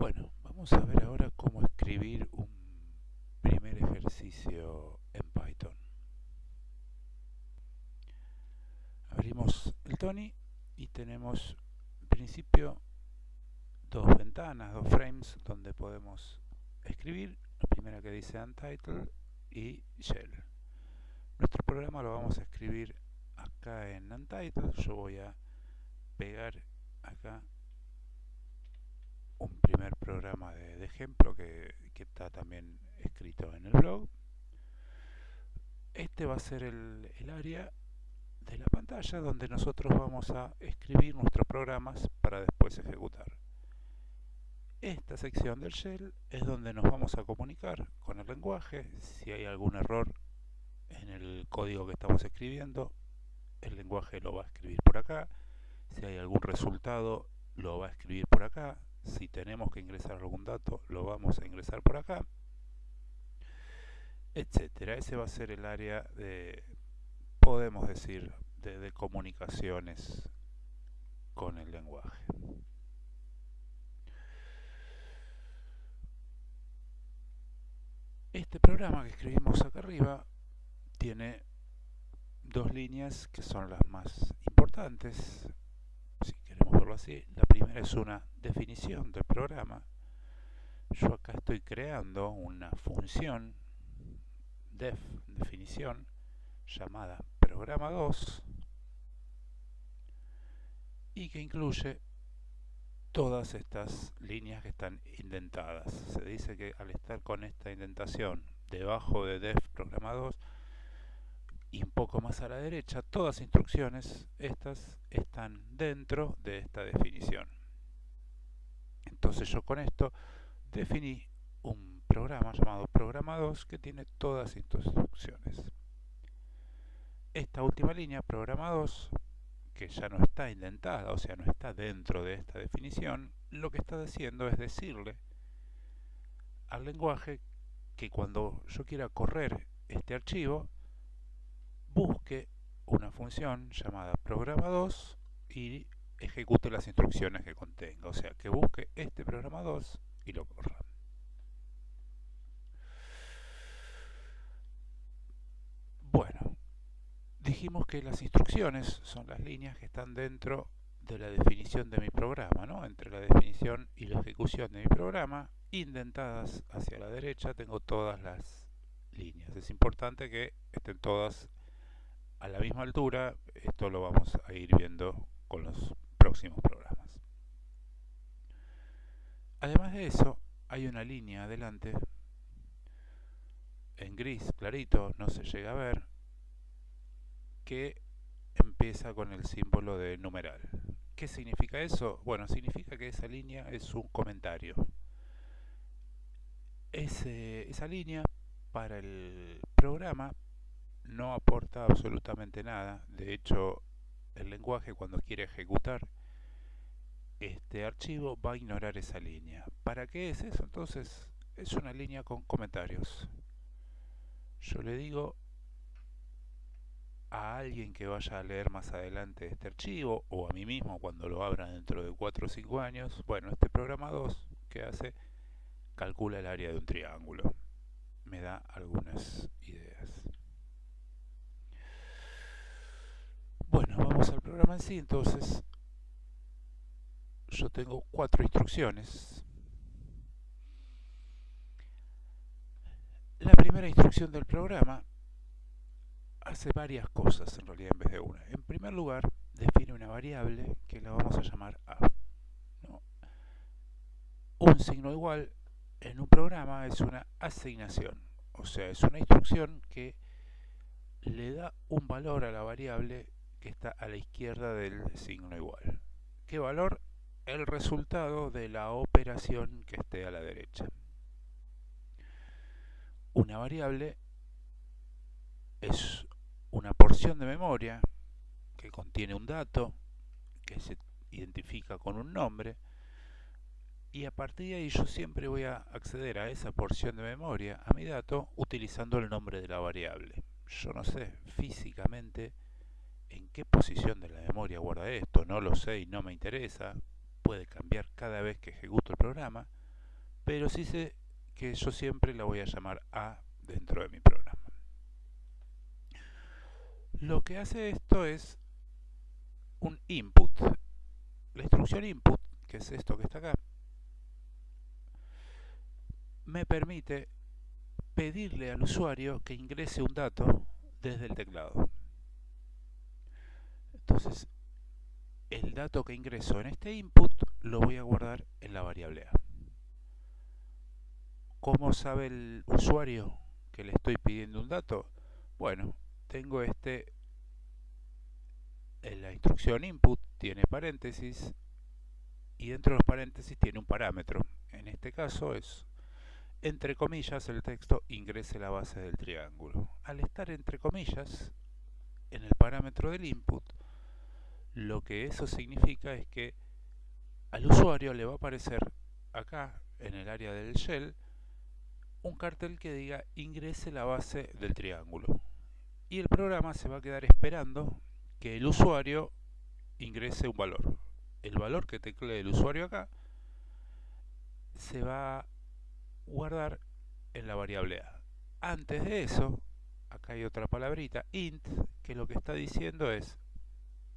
Bueno, vamos a ver ahora cómo escribir un primer ejercicio en Python. Abrimos el Tony y tenemos en principio dos ventanas, dos frames donde podemos escribir. La primera que dice Untitled y Shell. Nuestro programa lo vamos a escribir acá en Untitled. Yo voy a pegar acá un primer programa de ejemplo que está también escrito en el blog. Este va a ser el área de la pantalla donde nosotros vamos a escribir nuestros programas para después ejecutar. Esta sección del shell es donde nos vamos a comunicar con el lenguaje. Si hay algún error en el código que estamos escribiendo, el lenguaje lo va a escribir por acá. Si hay algún resultado, lo va a escribir por acá. Si tenemos que ingresar algún dato, lo vamos a ingresar por acá, etcétera. Ese va a ser el área de, podemos decir, de comunicaciones con el lenguaje. Este programa que escribimos acá arriba tiene dos líneas que son las más importantes, si queremos verlo así. La primera es una definición del programa. Yo acá estoy creando una función definición llamada programa2 y que incluye todas estas líneas que están indentadas. Se dice que al estar con esta indentación debajo de def programa2 y un poco más a la derecha, todas las instrucciones estas están dentro de esta definición. Entonces yo con esto definí un programa llamado programa2 que tiene todas estas instrucciones. Esta última línea, programa2, que ya no está indentada, o sea, no está dentro de esta definición, lo que está haciendo es decirle al lenguaje que cuando yo quiera correr este archivo, busque una función llamada programa2 y ejecute las instrucciones que contenga, o sea, que busque este programa2 y lo corra. Bueno, dijimos que las instrucciones son las líneas que están dentro de la definición de mi programa, ¿no? Entre la definición y la ejecución de mi programa, indentadas hacia la derecha, tengo todas las líneas. Es importante que estén todas a la misma altura. Esto lo vamos a ir viendo con los próximos programas. Además de eso, hay una línea adelante en gris clarito, no se llega a ver, que empieza con el símbolo de numeral. ¿Qué significa eso? Bueno, significa que esa línea es un comentario. Esa línea para el programa no aporta absolutamente nada. De hecho, el lenguaje cuando quiere ejecutar este archivo va a ignorar esa línea. ¿Para qué es eso? Entonces, es una línea con comentarios. Yo le digo a alguien que vaya a leer más adelante este archivo, o a mí mismo cuando lo abra dentro de 4 o 5 años, bueno, este programa2 que hace, calcula el área de un triángulo. Me da algunas ideas. Bueno, vamos al programa en sí. Entonces, yo tengo 4 instrucciones. La primera instrucción del programa hace varias cosas en realidad en vez de una. En primer lugar, define una variable que la vamos a llamar a, ¿no? Un signo igual en un programa es una asignación, o sea, es una instrucción que le da un valor a la variable que está a la izquierda del signo igual. ¿Qué valor? El resultado de la operación que esté a la derecha. Una variable es una porción de memoria que contiene un dato que se identifica con un nombre, y a partir de ahí yo siempre voy a acceder a esa porción de memoria, a mi dato, utilizando el nombre de la variable. Yo no sé físicamente en qué posición de la memoria guarda esto, no lo sé y no me interesa, puede cambiar cada vez que ejecuto el programa, pero sí sé que yo siempre la voy a llamar A dentro de mi programa. Lo que hace esto es un input. La instrucción input, que es esto que está acá, me permite pedirle al usuario que ingrese un dato desde el teclado. Entonces, el dato que ingreso en este input lo voy a guardar en la variable A. ¿Cómo sabe el usuario que le estoy pidiendo un dato? Bueno, tengo en la instrucción input tiene paréntesis y dentro de los paréntesis tiene un parámetro. En este caso es, entre comillas, el texto ingrese la base del triángulo. Al estar entre comillas en el parámetro del input, lo que eso significa es que al usuario le va a aparecer acá en el área del shell un cartel que diga ingrese la base del triángulo, y el programa se va a quedar esperando que el usuario ingrese un valor. El valor que teclee el usuario acá se va a guardar en la variable A. Antes de eso, acá hay otra palabrita, int, que lo que está diciendo es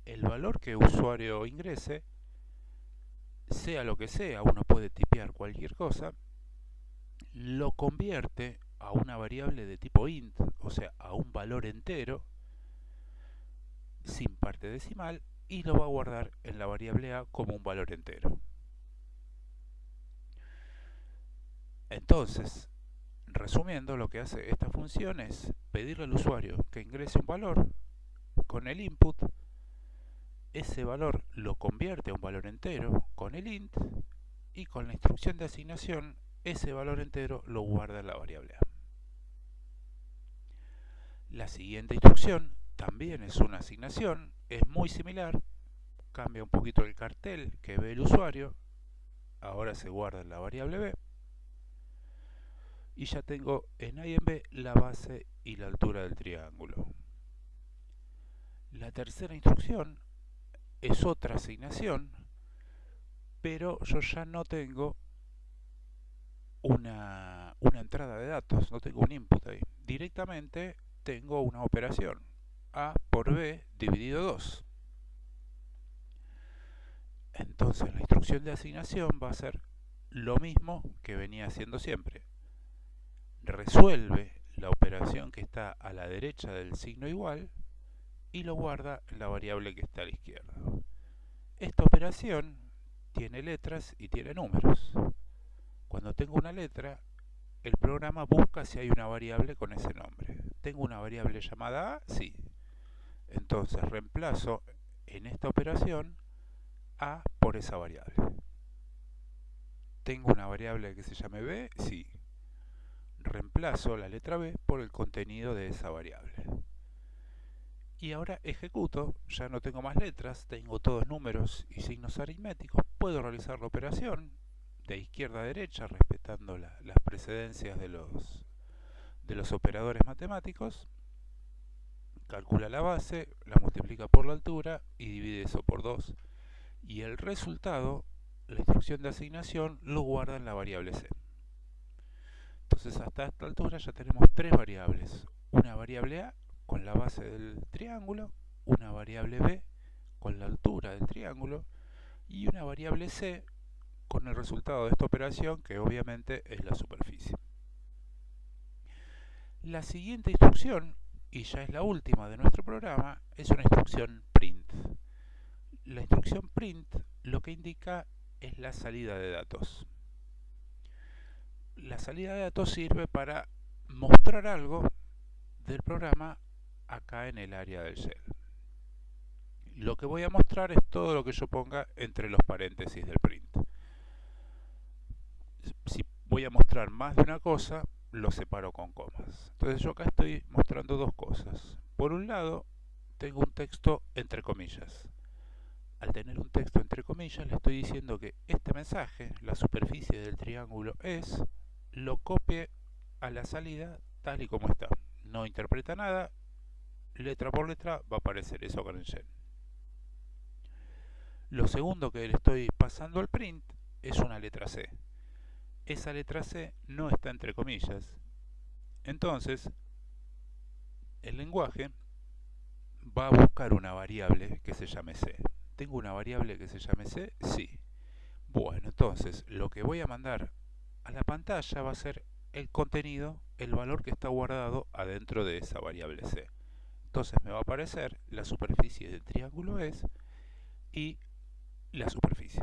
el valor que el usuario ingrese, sea lo que sea, uno puede tipear cualquier cosa, lo convierte a una variable de tipo int, o sea, a un valor entero, sin parte decimal, y lo va a guardar en la variable A como un valor entero. Entonces, resumiendo, lo que hace esta función es pedirle al usuario que ingrese un valor con el input, ese valor lo convierte a un valor entero con el int, y con la instrucción de asignación ese valor entero lo guarda en la variable A. La siguiente instrucción también es una asignación, es muy similar, cambia un poquito el cartel que ve el usuario, ahora se guarda en la variable B, y ya tengo en A y en B la base y la altura del triángulo. La tercera instrucción es otra asignación, pero yo ya no tengo una entrada de datos, no tengo un input ahí. Directamente tengo una operación, A por B dividido 2. Entonces la instrucción de asignación va a ser lo mismo que venía haciendo siempre. Resuelve la operación que está a la derecha del signo igual y lo guarda en la variable que está a la izquierda. Esta operación tiene letras y tiene números. Cuando tengo una letra, el programa busca si hay una variable con ese nombre. ¿Tengo una variable llamada A? Sí. Entonces reemplazo en esta operación A por esa variable. ¿Tengo una variable que se llame B? Sí. Reemplazo la letra B por el contenido de esa variable. Y ahora ejecuto, ya no tengo más letras, tengo todos números y signos aritméticos, puedo realizar la operación de izquierda a derecha respetando las precedencias de los operadores matemáticos, calcula la base, la multiplica por la altura y divide eso por 2, y el resultado, la instrucción de asignación, lo guarda en la variable C. Entonces hasta esta altura ya tenemos tres variables, una variable A con la base del triángulo, una variable B con la altura del triángulo y una variable C con el resultado de esta operación, que obviamente es la superficie. La siguiente instrucción, y ya es la última de nuestro programa, es una instrucción print. La instrucción print lo que indica es la salida de datos. La salida de datos sirve para mostrar algo del programa acá en el área del shell. Lo que voy a mostrar es todo lo que yo ponga entre los paréntesis del print. Si voy a mostrar más de una cosa, lo separo con comas. Entonces yo acá estoy mostrando dos cosas. Por un lado, tengo un texto entre comillas. Al tener un texto entre comillas, le estoy diciendo que este mensaje, la superficie del triángulo es, lo copie a la salida tal y como está. No interpreta nada, letra por letra va a aparecer eso con el shell. Lo segundo que le estoy pasando al print es una letra C. esa letra C no está entre comillas. Entonces, el lenguaje va a buscar una variable que se llame C. ¿Tengo una variable que se llame C? Sí. Bueno, entonces lo que voy a mandar a la pantalla va a ser el contenido, el valor que está guardado adentro de esa variable C. Entonces me va a aparecer la superficie del triángulo S y la superficie.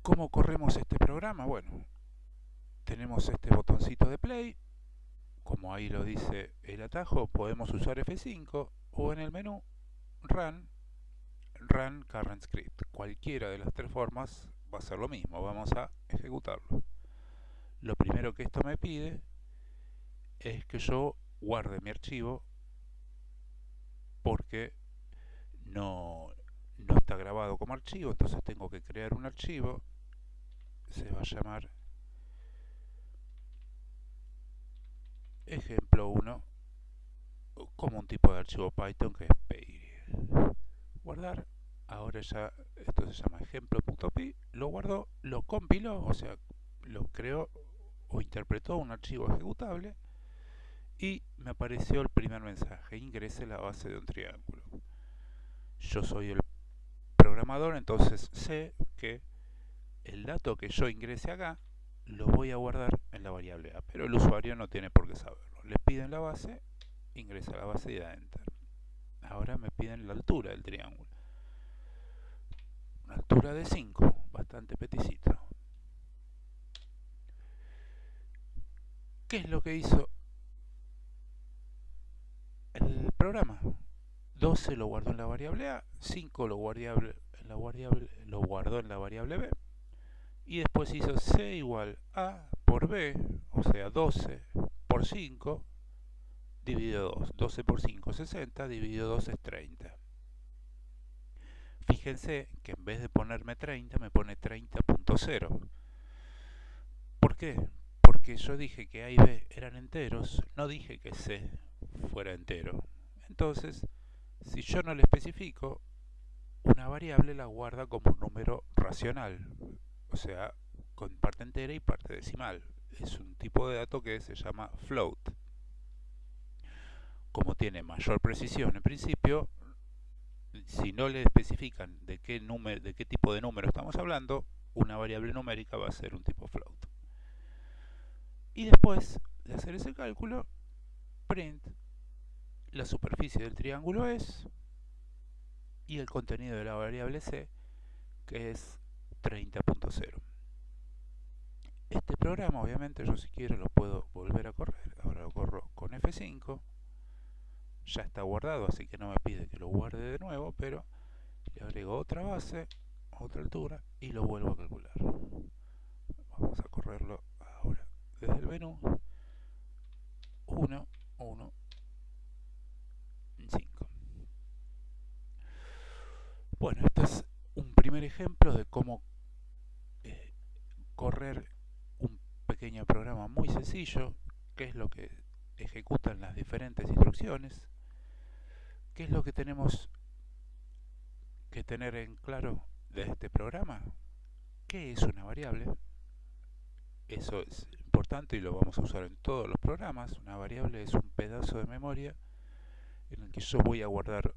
¿Cómo corremos este programa? Bueno, tenemos este botoncito de play, como ahí lo dice el atajo, podemos usar F5 o en el menú Run Current Script. Cualquiera de las tres formas va a ser lo mismo, vamos a ejecutarlo. Lo primero que esto me pide es que yo guarde mi archivo porque no está grabado como archivo, entonces tengo que crear un archivo, se va a llamar ejemplo 1 como un tipo de archivo Python que es py. Guardar, ahora ya esto se llama ejemplo.py, lo guardó, lo compiló, o sea, lo creó o interpretó un archivo ejecutable y me apareció el primer mensaje: ingrese la base de un triángulo. Yo soy el programador, entonces sé que el dato que yo ingrese acá lo voy a guardar en la variable A, pero el usuario no tiene por qué saberlo. Le piden la base, ingresa a la base y da enter. Ahora me piden la altura del triángulo, una altura de 5, bastante peticito. ¿Qué es lo que hizo el programa? 12 lo guardó en la variable A, 5 lo guardó en la variable B, y después hizo C igual A por B, o sea 12 por 5 dividido 2. 12 por 5 es 60, dividido 2 es 30. Fíjense que en vez de ponerme 30 me pone 30.0. ¿Por qué? Porque yo dije que A y B eran enteros, no dije que C fuera entero. Entonces, si yo no le especifico, una variable la guarda como un número racional, o sea, con parte entera y parte decimal. Es un tipo de dato que se llama float. Como tiene mayor precisión en principio, si no le especifican de qué tipo de número estamos hablando, una variable numérica va a ser un tipo float. Y después de hacer ese cálculo, print la superficie del triángulo S y el contenido de la variable C, que es 30.0. Este programa, obviamente, yo si quiero lo puedo volver a correr. Ahora lo corro con F5. Ya está guardado, así que no me pide que lo guarde de nuevo, pero le agrego otra base, otra altura y lo vuelvo a calcular. Vamos a correrlo ahora desde el menú. 1, 1, 5. Bueno, este es un primer ejemplo de cómo correr un pequeño programa muy sencillo, qué es lo que ejecutan las diferentes instrucciones, qué es lo que tenemos que tener en claro de este programa, qué es una variable. Eso es importante y lo vamos a usar en todos los programas. Una variable es un pedazo de memoria en el que yo voy a guardar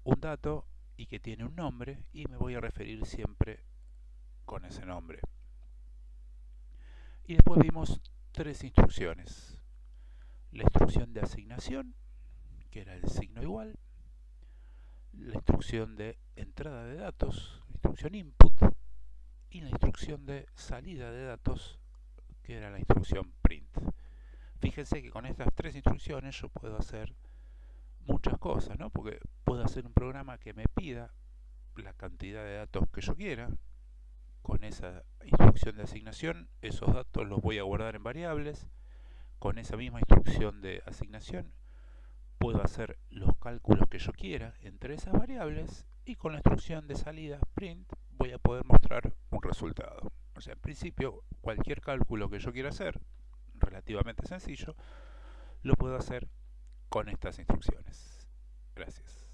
un dato y que tiene un nombre y me voy a referir siempre con ese nombre. Y después vimos tres instrucciones: la instrucción de asignación, que era el signo igual; la instrucción de entrada de datos, la instrucción input; y la instrucción de salida de datos, que era la instrucción print. Fíjense que con estas tres instrucciones yo puedo hacer muchas cosas, ¿no? Porque puedo hacer un programa que me pida la cantidad de datos que yo quiera. Con esa instrucción de asignación, esos datos los voy a guardar en variables. Con esa misma instrucción de asignación puedo hacer los cálculos que yo quiera entre esas variables, y con la instrucción de salida print voy a poder mostrar un resultado. O sea, en principio, cualquier cálculo que yo quiera hacer, relativamente sencillo, lo puedo hacer con estas instrucciones. Gracias.